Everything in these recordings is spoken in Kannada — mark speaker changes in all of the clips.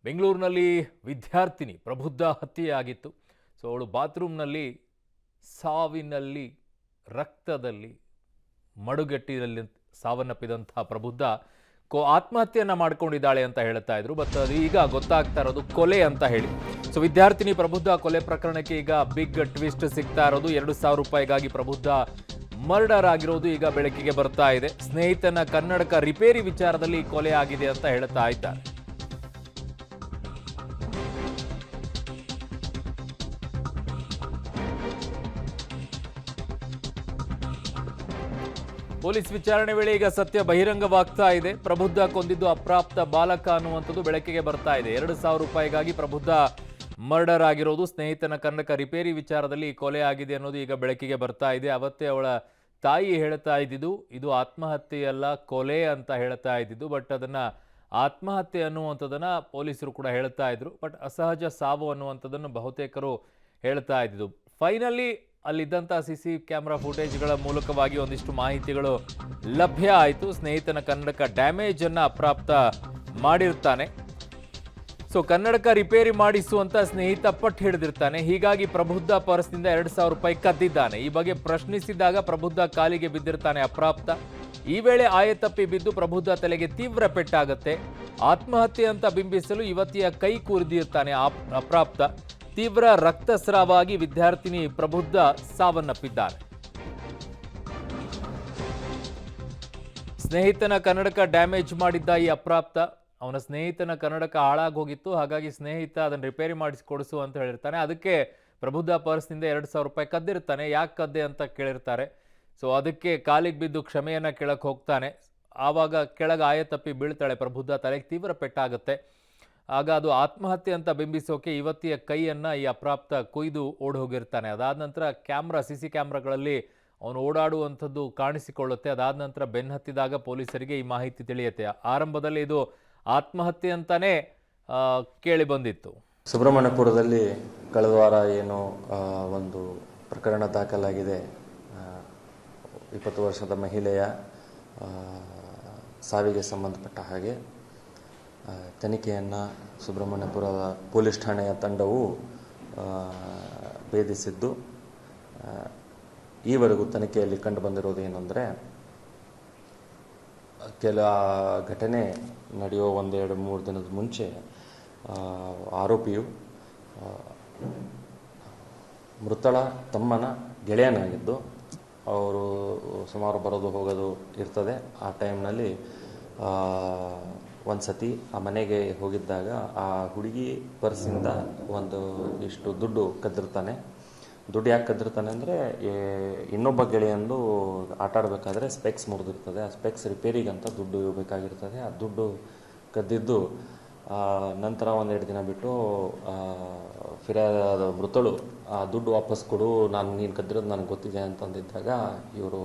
Speaker 1: ಬೆಂಗಳೂರಿನಲ್ಲಿ ವಿದ್ಯಾರ್ಥಿನಿ ಪ್ರಬುದ್ಧ ಹತ್ಯೆಯಾಗಿತ್ತು. ಸೊ ಅವಳು ಬಾತ್ರೂಮ್ನಲ್ಲಿ ಸಾವಿನಲ್ಲಿ ರಕ್ತದಲ್ಲಿ ಮಡುಗಟ್ಟಿನಲ್ಲಿ ಸಾವನ್ನಪ್ಪಿದಂತಹ ಪ್ರಬುದ್ಧ ಆತ್ಮಹತ್ಯೆಯನ್ನ ಮಾಡ್ಕೊಂಡಿದ್ದಾಳೆ ಅಂತ ಹೇಳ್ತಾ ಇದ್ರು. ಬಟ್ ಅದು ಈಗ ಗೊತ್ತಾಗ್ತಾ ಇರೋದು ಕೊಲೆ ಅಂತ ಹೇಳಿ. ಸೊ ವಿದ್ಯಾರ್ಥಿನಿ ಪ್ರಬುದ್ಧ ಕೊಲೆ ಪ್ರಕರಣಕ್ಕೆ ಈಗ ಬಿಗ್ ಟ್ವಿಸ್ಟ್ ಸಿಗ್ತಾ ಇರೋದು. 2,000 ರೂಪಾಯಿಗಾಗಿ ಪ್ರಬುದ್ಧ ಮರ್ಡರ್ ಆಗಿರೋದು ಈಗ ಬೆಳಕಿಗೆ ಬರ್ತಾ ಇದೆ. ಸ್ನೇಹಿತನ ಕನ್ನಡಕ ರಿಪೇರಿ ವಿಚಾರದಲ್ಲಿ ಕೊಲೆ ಆಗಿದೆ ಅಂತ ಹೇಳ್ತಾ ಇದ್ದಾರೆ. ಪೊಲೀಸ್ ವಿಚಾರಣೆ ವೇಳೆ ಈಗ ಸತ್ಯ ಬಹಿರಂಗವಾಗ್ತಾ ಇದೆ. ಪ್ರಬುದ್ಧ ಕೊಂದಿದ್ದು ಅಪ್ರಾಪ್ತ ಬಾಲಕ ಅನ್ನುವಂಥದ್ದು ಬೆಳಕಿಗೆ ಬರ್ತಾ ಇದೆ. 2,000 ರೂಪಾಯಿಗಾಗಿ ಪ್ರಬುದ್ಧ ಮರ್ಡರ್ ಆಗಿರೋದು, ಸ್ನೇಹಿತನ ಕನ್ನಡಕ ರಿಪೇರಿ ವಿಚಾರದಲ್ಲಿ ಕೊಲೆ ಆಗಿದೆ ಅನ್ನೋದು ಈಗ ಬೆಳಕಿಗೆ ಬರ್ತಾ ಇದೆ. ಅವತ್ತೇ ಅವಳ ತಾಯಿ ಹೇಳ್ತಾ ಇದ್ದಿದ್ದು ಇದು ಆತ್ಮಹತ್ಯೆಯಲ್ಲ ಕೊಲೆ ಅಂತ ಹೇಳ್ತಾ ಇದ್ದಿದ್ದು. ಬಟ್ ಅದನ್ನ ಆತ್ಮಹತ್ಯೆ ಅನ್ನುವಂಥದ್ದನ್ನ ಪೊಲೀಸರು ಕೂಡ ಹೇಳ್ತಾ ಇದ್ರು. ಬಟ್ ಅಸಹಜ ಸಾವು ಅನ್ನುವಂಥದ್ದನ್ನು ಬಹುತೇಕರು ಹೇಳ್ತಾ ಇದ್ದಿದ್ದು. ಫೈನಲಿ ಅಲ್ಲಿದ್ದಂಥ CC ಕ್ಯಾಮ್ರಾ ಫುಟೇಜ್ಗಳ ಮೂಲಕವಾಗಿ ಒಂದಿಷ್ಟು ಮಾಹಿತಿಗಳು ಲಭ್ಯ ಆಯಿತು. ಸ್ನೇಹಿತನ ಕನ್ನಡಕ ಡ್ಯಾಮೇಜ್ ಅನ್ನ ಅಪ್ರಾಪ್ತ ಮಾಡಿರ್ತಾನೆ. ಸೊ ಕನ್ನಡಕ ರಿಪೇರಿ ಮಾಡಿಸುವಂತ ಸ್ನೇಹಿತ ಪಟ್ಟು ಹಿಡಿದಿರ್ತಾನೆ. ಹೀಗಾಗಿ ಪ್ರಬುದ್ಧ ಪರ್ಸ್ನಿಂದ 2,000 ರೂಪಾಯಿ ಕದ್ದಿದ್ದಾನೆ. ಈ ಬಗ್ಗೆ ಪ್ರಶ್ನಿಸಿದಾಗ ಪ್ರಬುದ್ಧ ಕಾಲಿಗೆ ಬಿದ್ದಿರ್ತಾನೆ ಅಪ್ರಾಪ್ತ. ಈ ವೇಳೆ ಆಯತಪ್ಪಿ ಬಿದ್ದು ಪ್ರಬುದ್ಧ ತಲೆಗೆ ತೀವ್ರ ಪೆಟ್ಟಾಗತ್ತೆ. ಆತ್ಮಹತ್ಯೆ ಅಂತ ಬಿಂಬಿಸಲು ಯುವತಿಯ ಕೈ ಕೂರಿದಿರ್ತಾನೆ ಅಪ್ರಾಪ್ತ. ತೀವ್ರ ರಕ್ತಸ್ರಾವ ಆಗಿ ವಿದ್ಯಾರ್ಥಿನಿ ಪ್ರಬುದ್ಧ ಸಾವನ್ನಪ್ಪಿದ್ದಾರೆ. ಸ್ನೇಹಿತನ ಕನ್ನಡಕ ಡ್ಯಾಮೇಜ್ ಮಾಡಿದ್ದ ಈ ಅಪ್ರಾಪ್ತ, ಅವನ ಸ್ನೇಹಿತನ ಕನ್ನಡಕ ಹಾಳಾಗೋಗಿತ್ತು. ಹಾಗಾಗಿ ಸ್ನೇಹಿತ ಅದನ್ನು ರಿಪೇರಿ ಮಾಡಿಸಿಕೊಡಿಸು ಅಂತ ಹೇಳಿರ್ತಾನೆ. ಅದಕ್ಕೆ ಪ್ರಬುದ್ಧ ಪರ್ಸ್ನಿಂದ 2,000 ರೂಪಾಯಿ ಕದ್ದಿರ್ತಾನೆ. ಯಾಕೆ ಕದ್ದೆ ಅಂತ ಕೇಳಿರ್ತಾರೆ. ಸೊ ಅದಕ್ಕೆ ಕಾಲಿಗೆ ಬಿದ್ದು ಕ್ಷಮೆಯನ್ನ ಕೇಳಕ್ಕೆ ಹೋಗ್ತಾನೆ. ಆವಾಗ ಕೆಳಗೆ ಆಯತಪ್ಪಿ ಬೀಳ್ತಾಳೆ ಪ್ರಬುದ್ಧ. ತಲೆಗೆ ತೀವ್ರ ಪೆಟ್ಟಾಗುತ್ತೆ. ಆಗ ಅದು ಆತ್ಮಹತ್ಯೆ ಅಂತ ಬಿಂಬಿಸೋಕೆ ಯುವತಿಯ ಕೈಯನ್ನ ಈ ಅಪ್ರಾಪ್ತ ಕೊಯ್ದು ಓಡಿ ಹೋಗಿರ್ತಾನೆ. ಅದಾದ ನಂತರ CC ಕ್ಯಾಮ್ರಾಗಳಲ್ಲಿ ಅವನು ಓಡಾಡುವಂಥದ್ದು ಕಾಣಿಸಿಕೊಳ್ಳುತ್ತೆ. ಅದಾದ ನಂತರ ಬೆನ್ನಹತ್ತಿದಾಗ ಪೊಲೀಸರಿಗೆ ಈ ಮಾಹಿತಿ ತಿಳಿಯುತ್ತೆ. ಆರಂಭದಲ್ಲಿ ಇದು ಆತ್ಮಹತ್ಯೆ ಅಂತಾನೆ ಕೇಳಿ ಬಂದಿತ್ತು.
Speaker 2: ಸುಬ್ರಹ್ಮಣ್ಯಪುರದಲ್ಲಿ ಕಳೆದ ವಾರ ಏನು ಒಂದು ಪ್ರಕರಣ ದಾಖಲಾಗಿದೆ. 20 ವರ್ಷದ ಮಹಿಳೆಯ ಸಾವಿಗೆ ಸಂಬಂಧಪಟ್ಟ ಹಾಗೆ ತನಿಖೆಯನ್ನು ಸುಬ್ರಹ್ಮಣ್ಯಪುರದ ಪೊಲೀಸ್ ಠಾಣೆಯ ತಂಡವು ಭೇದಿಸಿದ್ದು, ಈವರೆಗೂ ತನಿಖೆಯಲ್ಲಿ ಕಂಡು ಬಂದಿರೋದು ಏನಂದರೆ, ಕೆಲ ಘಟನೆ ನಡೆಯುವ 1-2-3 ದಿನದ ಮುಂಚೆ ಆರೋಪಿಯು ಮೃತಳ ತಮ್ಮನ ಗೆಳೆಯನಾಗಿದ್ದು, ಅವರು ಸುಮಾರು ಬರೋದು ಹೋಗೋದು ಇರ್ತದೆ. ಆ ಟೈಮ್ನಲ್ಲಿ ಒಂದು ಸತಿ ಆ ಮನೆಗೆ ಹೋಗಿದ್ದಾಗ ಆ ಹುಡುಗಿ ಪರ್ಸಿಂದ ಇಷ್ಟು ದುಡ್ಡು ಕದ್ದಿರ್ತಾನೆ. ದುಡ್ಡು ಯಾಕೆ ಕದ್ದಿರ್ತಾನೆ ಅಂದರೆ, ಇನ್ನೊಬ್ಬ ಗೆಳೆಯಂದು ಆಟ ಆಡಬೇಕಾದ್ರೆ ಸ್ಪೆಕ್ಸ್ ಮುರಿದಿರ್ತದೆ. ಆ ಸ್ಪೆಕ್ಸ್ ರಿಪೇರಿಗಂತ ದುಡ್ಡು ಬೇಕಾಗಿರ್ತದೆ. ಆ ದುಡ್ಡು ಕದ್ದಿದ್ದು ನಂತರ 1-2 ದಿನ ಬಿಟ್ಟು ಫಿರ್ಯಾದ ಮೃತಳು ಆ ದುಡ್ಡು ವಾಪಸ್ ಕೊಡು, ನೀನು ಕದ್ದಿರೋದು ನನಗೆ ಗೊತ್ತಿದೆ ಅಂತಂದಿದ್ದಾಗ ಇವರು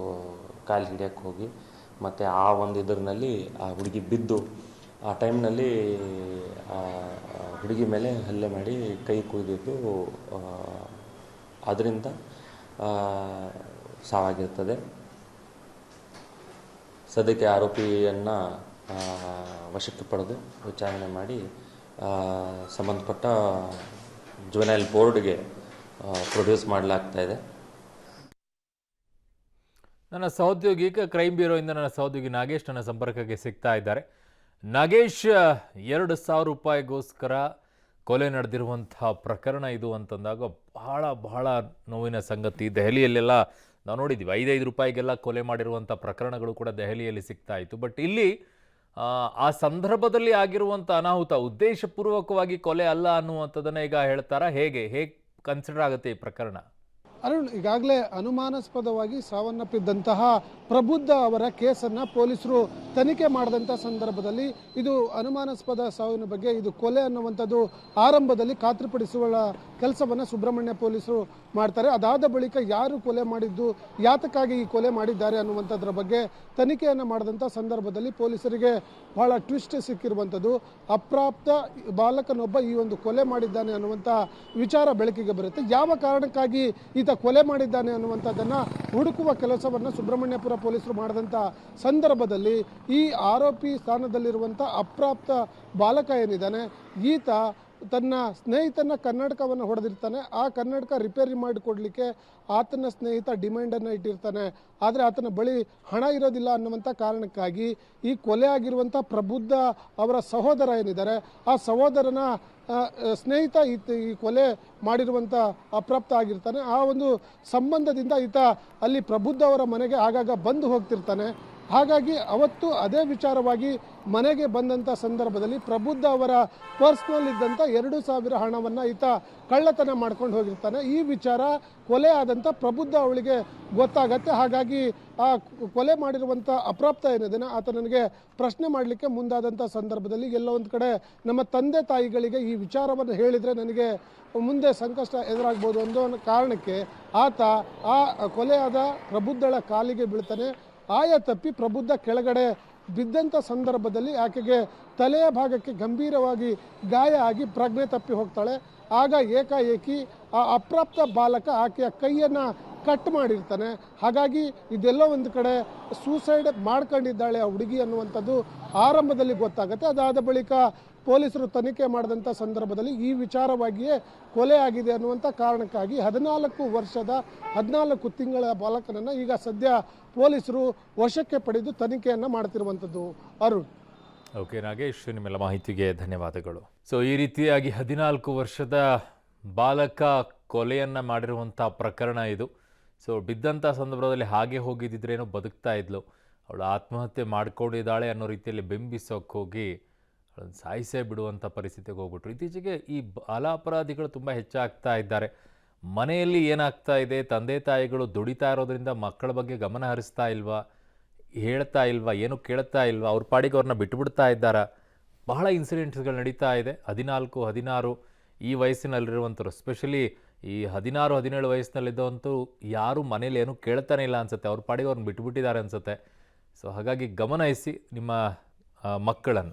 Speaker 2: ಕಾಲು ಹಿಡಿಯೋಕ್ಕೆ ಹೋಗಿ ಮತ್ತು ಆ ಇದರಲ್ಲಿ ಆ ಹುಡುಗಿ ಬಿದ್ದು, ಆ ಟೈಮ್ನಲ್ಲಿ ಹುಡುಗಿ ಮೇಲೆ ಹಲ್ಲೆ ಮಾಡಿ ಕೈ ಕುಯ್ದಿದ್ದು, ಅದರಿಂದ ಸಾವಾಗಿರ್ತದೆ. ಸದ್ಯಕ್ಕೆ ಆರೋಪಿಯನ್ನು ವಶಕ್ಕೆ ಪಡೆದು ವಿಚಾರಣೆ ಮಾಡಿ ಸಂಬಂಧಪಟ್ಟ ಜುವೆನೈಲ್ ಬೋರ್ಡ್ಗೆ ಪ್ರೊಡ್ಯೂಸ್ ಮಾಡಲಾಗ್ತಾ ಇದೆ.
Speaker 1: ನನ್ನ ಸಹೋದ್ಯೋಗಿ ಕ್ರೈಮ್ ಬ್ಯೂರೋಯಿಂದ ನನ್ನ ಸಹೋದ್ಯೋಗಿ ನಾಗೇಶ್ ನನ್ನ ಸಂಪರ್ಕಕ್ಕೆ ಸಿಗ್ತಾ ಇದ್ದಾರೆ. ನಾಗೇಶ್, 2,000 ರೂಪಾಯಿಗೋಸ್ಕರ ಕೊಲೆ ನಡೆದಿರುವಂತಹ ಪ್ರಕರಣ ಇದು ಅಂತಂದಾಗ ಬಹಳ ನೋವಿನ ಸಂಗತಿ. ದೆಹಲಿಯಲ್ಲೆಲ್ಲ ನಾವು ನೋಡಿದ್ದೀವಿ, 5 ರೂಪಾಯಿಗೆಲ್ಲ ಕೊಲೆ ಮಾಡಿರುವಂಥ ಪ್ರಕರಣಗಳು ಕೂಡ ದೆಹಲಿಯಲ್ಲಿ ಸಿಗ್ತಾ ಇತ್ತು. ಬಟ್ ಇಲ್ಲಿ ಆ ಸಂದರ್ಭದಲ್ಲಿ ಆಗಿರುವಂಥ ಅನಾಹುತ ಉದ್ದೇಶಪೂರ್ವಕವಾಗಿ ಕೊಲೆ ಅಲ್ಲ ಅನ್ನುವಂಥದ್ದನ್ನ ಈಗ ಹೇಳ್ತಾರಾ? ಹೇಗೆ ಕನ್ಸಿಡರ್ ಆಗುತ್ತೆ ಈ ಪ್ರಕರಣ?
Speaker 3: ಅರುಣ್, ಈಗಾಗಲೇ ಅನುಮಾನಾಸ್ಪದವಾಗಿ ಸಾವನ್ನಪ್ಪಿದ್ದಂತಹ ಪ್ರಬುದ್ಧ ಅವರ ಕೇಸನ್ನು ಪೊಲೀಸರು ತನಿಖೆ ಮಾಡಿದಂಥ ಸಂದರ್ಭದಲ್ಲಿ ಇದು ಅನುಮಾನಾಸ್ಪದ ಸಾವಿನ ಬಗ್ಗೆ ಇದು ಕೊಲೆ ಅನ್ನುವಂಥದ್ದು ಆರಂಭದಲ್ಲಿ ಖಾತ್ರಿಪಡಿಸುವ ಕೆಲಸವನ್ನು ಸುಬ್ರಹ್ಮಣ್ಯ ಪೊಲೀಸರು ಮಾಡ್ತಾರೆ. ಅದಾದ ಬಳಿಕ ಯಾರು ಕೊಲೆ ಮಾಡಿದ್ದು, ಯಾತಕ್ಕಾಗಿ ಈ ಕೊಲೆ ಮಾಡಿದ್ದಾರೆ ಅನ್ನುವಂಥದ್ರ ಬಗ್ಗೆ ತನಿಖೆಯನ್ನು ಮಾಡಿದಂಥ ಸಂದರ್ಭದಲ್ಲಿ ಪೊಲೀಸರಿಗೆ ಬಹಳ ಟ್ವಿಸ್ಟ್ ಸಿಕ್ಕಿರುವಂಥದ್ದು. ಅಪ್ರಾಪ್ತ ಬಾಲಕನೊಬ್ಬ ಈ ಒಂದು ಕೊಲೆ ಮಾಡಿದ್ದಾನೆ ಅನ್ನುವಂಥ ವಿಚಾರ ಬೆಳಕಿಗೆ ಬರುತ್ತೆ. ಯಾವ ಕಾರಣಕ್ಕಾಗಿ ಈತ ಕೊಲೆ ಮಾಡಿದ್ದಾನೆ ಅನ್ನುವಂಥದ್ದನ್ನು ಹುಡುಕುವ ಕೆಲಸವನ್ನು ಸುಬ್ರಹ್ಮಣ್ಯಪುರ ಪೊಲೀಸರು ಮಾಡಿದಂಥ ಸಂದರ್ಭದಲ್ಲಿ ಈ ಆರೋಪಿ ಸ್ಥಾನದಲ್ಲಿರುವಂಥ ಅಪ್ರಾಪ್ತ ಬಾಲಕ ಏನಿದ್ದಾನೆ ಈತ ತನ್ನ ಸ್ನೇಹಿತನ ಕನ್ನಡಕವನ್ನು ಹೊಡೆದಿರ್ತಾನೆ. ಆ ಕನ್ನಡಕ ರಿಪೇರಿ ಮಾಡಿಕೊಡ್ಲಿಕ್ಕೆ ಆತನ ಸ್ನೇಹಿತ ಡಿಮ್ಯಾಂಡನ್ನು ಇಟ್ಟಿರ್ತಾನೆ. ಆದರೆ ಆತನ ಬಳಿ ಹಣ ಇರೋದಿಲ್ಲ ಅನ್ನುವಂಥ ಕಾರಣಕ್ಕಾಗಿ ಈ ಕೊಲೆ ಆಗಿರುವಂಥ ಪ್ರಬುದ್ಧ ಅವರ ಸಹೋದರ ಏನಿದ್ದಾರೆ ಆ ಸಹೋದರನ ಸ್ನೇಹಿತ ಈ ಕೊಲೆ ಮಾಡಿರುವಂಥ ಅಪ್ರಾಪ್ತ ಆಗಿರ್ತಾನೆ. ಆ ಒಂದು ಸಂಬಂಧದಿಂದ ಈತ ಅಲ್ಲಿ ಪ್ರಬುದ್ಧ ಅವರ ಮನೆಗೆ ಆಗಾಗ ಬಂದು ಹೋಗ್ತಿರ್ತಾನೆ. ಹಾಗಾಗಿ ಅವತ್ತು ಅದೇ ವಿಚಾರವಾಗಿ ಮನೆಗೆ ಬಂದಂಥ ಸಂದರ್ಭದಲ್ಲಿ ಪ್ರಬುದ್ಧ ಅವರ ಪರ್ಸ್ನಲ್ಲಿ ಇದ್ದಂಥ 2,000 ಹಣವನ್ನು ಈತ ಕಳ್ಳತನ ಮಾಡ್ಕೊಂಡು ಹೋಗಿರ್ತಾನೆ. ಈ ವಿಚಾರ ಕೊಲೆ ಆದಂಥ ಪ್ರಬುದ್ಧ ಅವಳಿಗೆ ಗೊತ್ತಾಗತ್ತೆ. ಹಾಗಾಗಿ ಆ ಕೊಲೆ ಮಾಡಿರುವಂಥ ಅಪ್ರಾಪ್ತ ಏನಿದೆ ಆತ ನನಗೆ ಪ್ರಶ್ನೆ ಮಾಡಲಿಕ್ಕೆ ಮುಂದಾದಂಥ ಸಂದರ್ಭದಲ್ಲಿ ಎಲ್ಲೋ ಒಂದು ಕಡೆ ನಮ್ಮ ತಂದೆ ತಾಯಿಗಳಿಗೆ ಈ ವಿಚಾರವನ್ನು ಹೇಳಿದರೆ ನನಗೆ ಮುಂದೆ ಸಂಕಷ್ಟ ಎದುರಾಗ್ಬೋದು ಅನ್ನೋ ಕಾರಣಕ್ಕೆ ಆತ ಆ ಕೊಲೆಯಾದ ಪ್ರಬುದ್ಧಳ ಕಾಲಿಗೆ ಬೀಳ್ತಾನೆ. ಆಯ ತಪ್ಪಿ ಪ್ರಬುದ್ಧ ಕೆಳಗಡೆ ಬಿದ್ದಂಥ ಸಂದರ್ಭದಲ್ಲಿ ಆಕೆಗೆ ತಲೆಯ ಭಾಗಕ್ಕೆ ಗಂಭೀರವಾಗಿ ಗಾಯ ಆಗಿ ಪ್ರಜ್ಞೆ ತಪ್ಪಿ ಹೋಗ್ತಾಳೆ. ಆಗ ಏಕಾಏಕಿ ಆ ಅಪ್ರಾಪ್ತ ಬಾಲಕ ಆಕೆಯ ಕೈಯನ್ನು ಕಟ್ ಮಾಡಿರ್ತಾನೆ. ಹಾಗಾಗಿ ಇದೆಲ್ಲೋ ಒಂದು ಕಡೆ ಸೂಸೈಡ್ ಮಾಡ್ಕೊಂಡಿದ್ದಾಳೆ ಆ ಹುಡುಗಿ ಅನ್ನುವಂಥದ್ದು ಆರಂಭದಲ್ಲಿ ಗೊತ್ತಾಗುತ್ತೆ. ಅದಾದ ಬಳಿಕ ಪೊಲೀಸರು ತನಿಖೆ ಮಾಡಿದಂಥ ಸಂದರ್ಭದಲ್ಲಿ ಈ ವಿಚಾರವಾಗಿಯೇ ಕೊಲೆ ಆಗಿದೆ ಅನ್ನುವಂಥ ಕಾರಣಕ್ಕಾಗಿ 14 ವರ್ಷದ 14 ತಿಂಗಳ ಬಾಲಕನನ್ನು ಈಗ ಸದ್ಯ ಪೊಲೀಸರು ವಶಕ್ಕೆ ಪಡೆದು ತನಿಖೆಯನ್ನು ಮಾಡ್ತಿರುವಂಥದ್ದು. ಅರುಣ್.
Speaker 1: ಓಕೆ ನಾಗೇಶ್, ನಿಮ್ಮೆಲ್ಲ ಮಾಹಿತಿಗೆ ಧನ್ಯವಾದಗಳು. ಸೊ ಈ ರೀತಿಯಾಗಿ 14 ವರ್ಷದ ಬಾಲಕ ಕೊಲೆಯನ್ನು ಮಾಡಿರುವಂಥ ಪ್ರಕರಣ ಇದು. ಸೊ ಬಿದ್ದಂಥ ಸಂದರ್ಭದಲ್ಲಿ ಹಾಗೆ ಹೋಗಿದ್ದಿದ್ರೇನೋ ಬದುಕ್ತಾ ಇದ್ಲು, ಅವಳು ಆತ್ಮಹತ್ಯೆ ಮಾಡ್ಕೊಂಡಿದ್ದಾಳೆ ಅನ್ನೋ ರೀತಿಯಲ್ಲಿ ಬಿಂಬಿಸೋಕೆ ಹೋಗಿ ಅವಳನ್ನು ಸಾಯಿಸೇ ಬಿಡುವಂಥ ಪರಿಸ್ಥಿತಿಗೆ ಹೋಗ್ಬಿಟ್ರು. ಇತ್ತೀಚೆಗೆ ಈ ಬಾಲ ಅಪರಾಧಿಗಳು ತುಂಬ ಹೆಚ್ಚಾಗ್ತಾ ಇದ್ದಾರೆ. ಮನೆಯಲ್ಲಿ ಏನಾಗ್ತಾ ಇದೆ, ತಂದೆ ತಾಯಿಗಳು ದುಡಿತಾ ಇರೋದ್ರಿಂದ ಮಕ್ಕಳ ಬಗ್ಗೆ ಗಮನ ಹರಿಸ್ತಾ ಇಲ್ವಾ, ಹೇಳ್ತಾ ಇಲ್ವಾ, ಏನು ಕೇಳ್ತಾ ಇಲ್ವಾ, ಅವ್ರ ಪಾಡಿಗೆ ಅವ್ರನ್ನ ಬಿಟ್ಟುಬಿಡ್ತಾ ಇದ್ದಾರಾ? ಬಹಳ ಇನ್ಸಿಡೆಂಟ್ಸ್ಗಳು ನಡೀತಾ ಇದೆ. 14, 16 ಈ ವಯಸ್ಸಿನಲ್ಲಿರುವಂಥವ್ರು, ಎಸ್ಪೆಷಲಿ ಈ 16, 17 ವಯಸ್ಸಿನಲ್ಲಿದ್ದವಂತೂ ಯಾರೂ ಮನೇಲಿ ಏನೂ ಕೇಳ್ತಾನೆ ಇಲ್ಲ ಅನಿಸುತ್ತೆ, ಅವ್ರ ಪಾಡಿಗೆ ಅವ್ರನ್ನ ಬಿಟ್ಟುಬಿಟ್ಟಿದ್ದಾರೆ ಅನಿಸುತ್ತೆ. ಸೊ ಹಾಗಾಗಿ ಗಮನಿಸಿ ನಿಮ್ಮ ಮಕ್ಕಳನ್ನು.